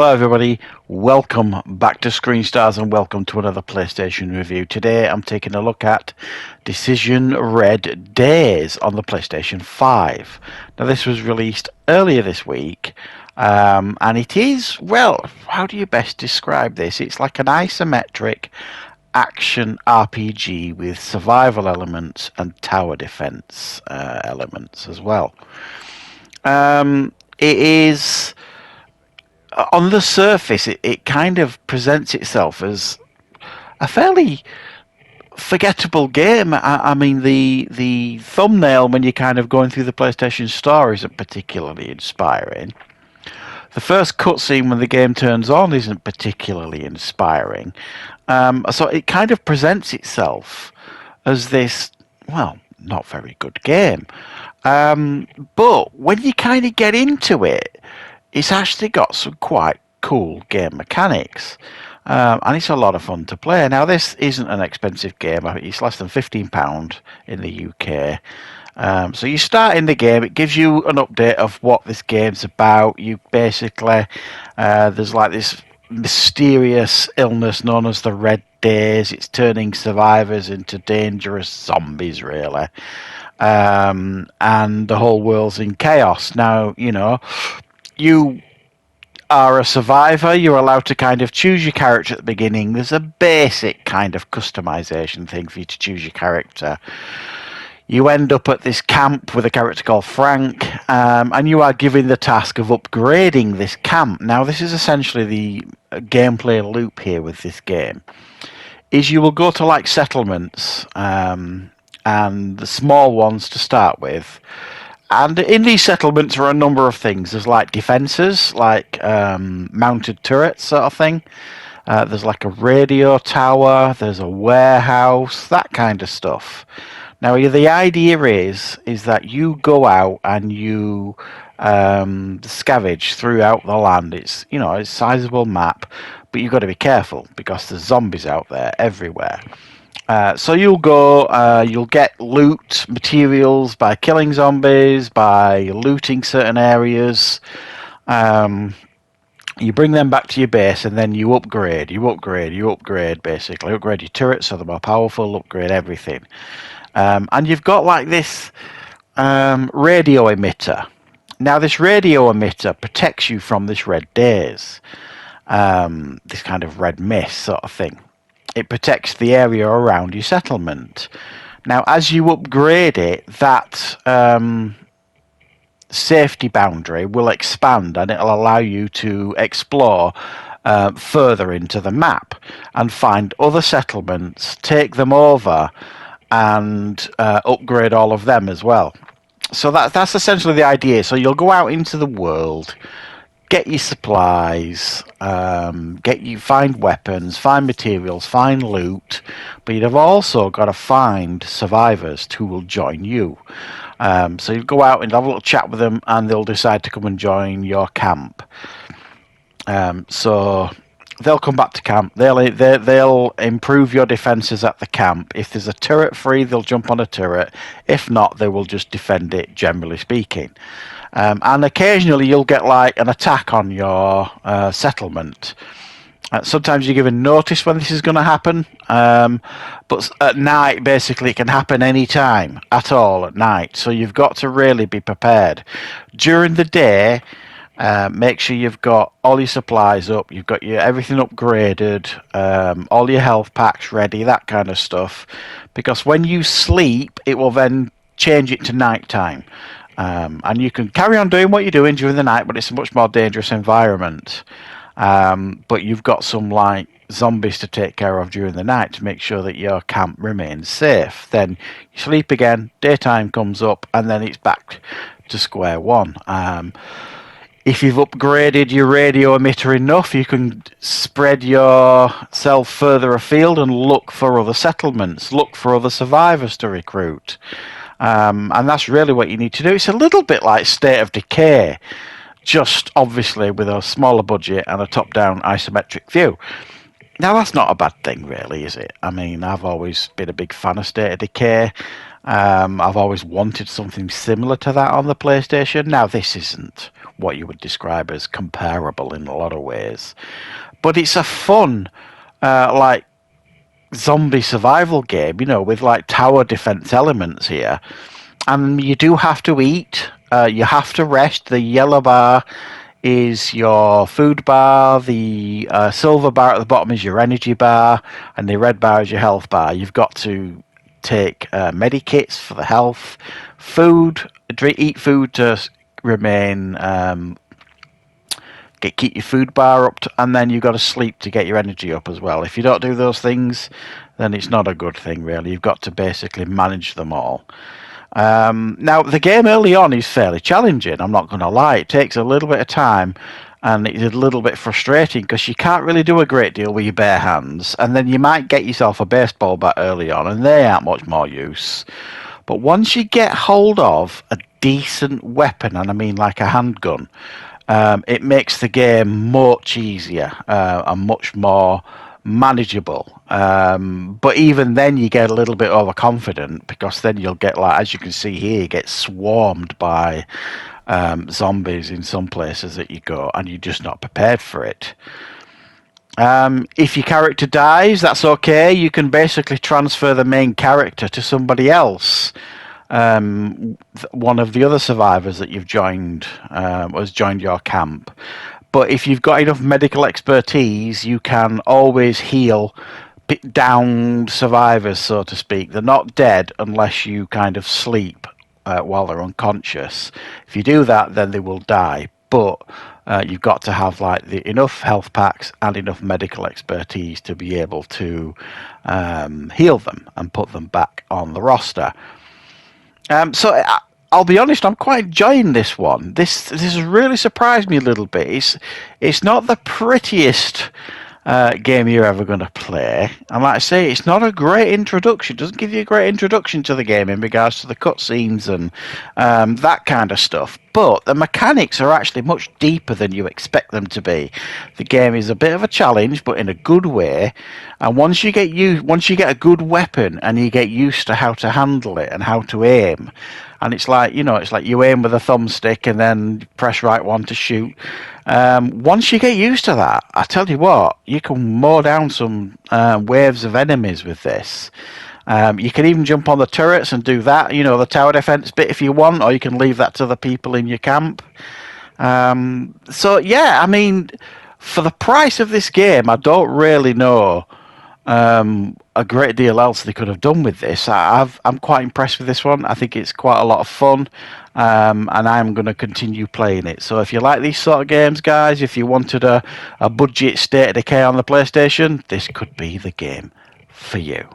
Hello everybody, welcome back to Screenstars and welcome to another PlayStation review. Today I'm taking a look at Decision Red Daze on the PlayStation 5. Now this was released earlier this week and it is, well, how do you best describe this? It's like an isometric action RPG with survival elements and tower defense elements as well. It is... On the surface, it kind of presents itself as a fairly forgettable game. I mean, the thumbnail when you're kind of going through the PlayStation Store isn't particularly inspiring. The first cutscene when the game turns on isn't particularly inspiring. So it kind of presents itself as this, well, not very good game. But when you kind of get into it, it's actually got some quite cool game mechanics, and it's a lot of fun to play. Now, this isn't an expensive game. I think it's less than £15 in the UK. So you start in the game, it gives you an update of what this game's about. You basically, there's like this mysterious illness known as the Red Daze. It's turning survivors into dangerous zombies, really. And the whole world's in chaos. Now, you are a survivor. You're allowed to kind of choose your character at the beginning. There's a basic kind of customization thing for you to choose your character. You end up at this camp with a character called Frank, and you are given the task of upgrading this camp. Now, this is essentially the gameplay loop here with this game. Is you will go to like settlements, and the small ones to start with. And in these settlements are a number of things. There's like defences, like mounted turrets sort of thing. There's like a radio tower. There's a warehouse, that kind of stuff. Now, the idea is that you go out and you scavenge throughout the land. It's a sizable map, but you've got to be careful because there's zombies out there everywhere. So you'll go, you'll get loot materials by killing zombies, by looting certain areas. You bring them back to your base and then you upgrade, basically. Upgrade your turrets so they're more powerful, upgrade everything. And you've got like this radio emitter. Now this radio emitter protects you from this red daze, this kind of red mist sort of thing. It protects the area around your settlement. Now, as you upgrade it, that safety boundary will expand and it'll allow you to explore further into the map and find other settlements, take them over, and upgrade all of them as well. So that's essentially the idea. So you'll go out into the world, get your supplies, find weapons, find materials, find loot, but you'd have also got to find survivors who will join you. So you go out and have a little chat with them, and they'll decide to come and join your camp. So they'll come back to camp. They'll improve your defenses at the camp. If there's a turret free, they'll jump on a turret. If not, they will just defend it, generally speaking. And occasionally you'll get like an attack on your settlement. Sometimes you're given notice when this is going to happen, but at night basically it can happen any time at all at night. So you've got to really be prepared. During the day, make sure you've got all your supplies up, you've got everything upgraded, all your health packs ready, that kind of stuff. Because when you sleep, it will then change it to night time. And you can carry on doing what you're doing during the night, but it's a much more dangerous environment. But you've got some like zombies to take care of during the night to make sure that your camp remains safe. Then you sleep again, daytime comes up, and then it's back to square one. If you've upgraded your radio emitter enough, you can spread yourself further afield and look for other settlements, look for other survivors to recruit. And that's really what you need to do. It's a little bit like State of Decay, just obviously with a smaller budget and a top-down isometric view. Now that's not a bad thing, really, is it? I mean, I've always been a big fan of State of Decay. I've always wanted something similar to that on the PlayStation. Now, this isn't what you would describe as comparable in a lot of ways, but it's a fun, like zombie survival game, with like tower defense elements here. And you do have to eat. You have to rest. The yellow bar is your food bar. The silver bar at the bottom is your energy bar, and the red bar is your health bar. You've got to take medikits for the health, food, eat food to remain keep your food bar up, and then you've got to sleep to get your energy up as well. If you don't do those things, then it's not a good thing, really. You've got to basically manage them all. Now, the game early on is fairly challenging, I'm not going to lie. It takes a little bit of time, and it's a little bit frustrating because you can't really do a great deal with your bare hands, and then you might get yourself a baseball bat early on, and they aren't much more use. But once you get hold of a decent weapon, and I mean like a handgun, it makes the game much easier and much more manageable. But even then, you get a little bit overconfident because then you'll get, like, as you can see here, you get swarmed by zombies in some places that you go, and you're just not prepared for it. If your character dies, that's okay. You can basically transfer the main character to somebody else. One of the other survivors that you've joined has joined your camp. But if you've got enough medical expertise, you can always heal downed survivors, so to speak. They're not dead unless you kind of sleep while they're unconscious. If you do that, then they will die. But you've got to have enough health packs and enough medical expertise to be able to heal them and put them back on the roster. So I'll be honest, I'm quite enjoying this one. This has really surprised me a little bit. It's not the prettiest game you're ever going to play. And like I say, it's not a great introduction. It doesn't give you a great introduction to the game in regards to the cutscenes and that kind of stuff. But the mechanics are actually much deeper than you expect them to be. The game is a bit of a challenge, but in a good way. And once you get a good weapon and you get used to how to handle it and how to aim, and it's like you aim with a thumbstick and then press right one to shoot. Once you get used to that, I tell you what, you can mow down some waves of enemies with this. You can even jump on the turrets and do that, the tower defense bit if you want, or you can leave that to the people in your camp. So yeah, I mean, for the price of this game, I don't really know a great deal else they could have done with this. I'm quite impressed with this one. I think it's quite a lot of fun, and I'm going to continue playing it. So if you like these sort of games, guys, if you wanted a budget State of Decay on the PlayStation, this could be the game for you.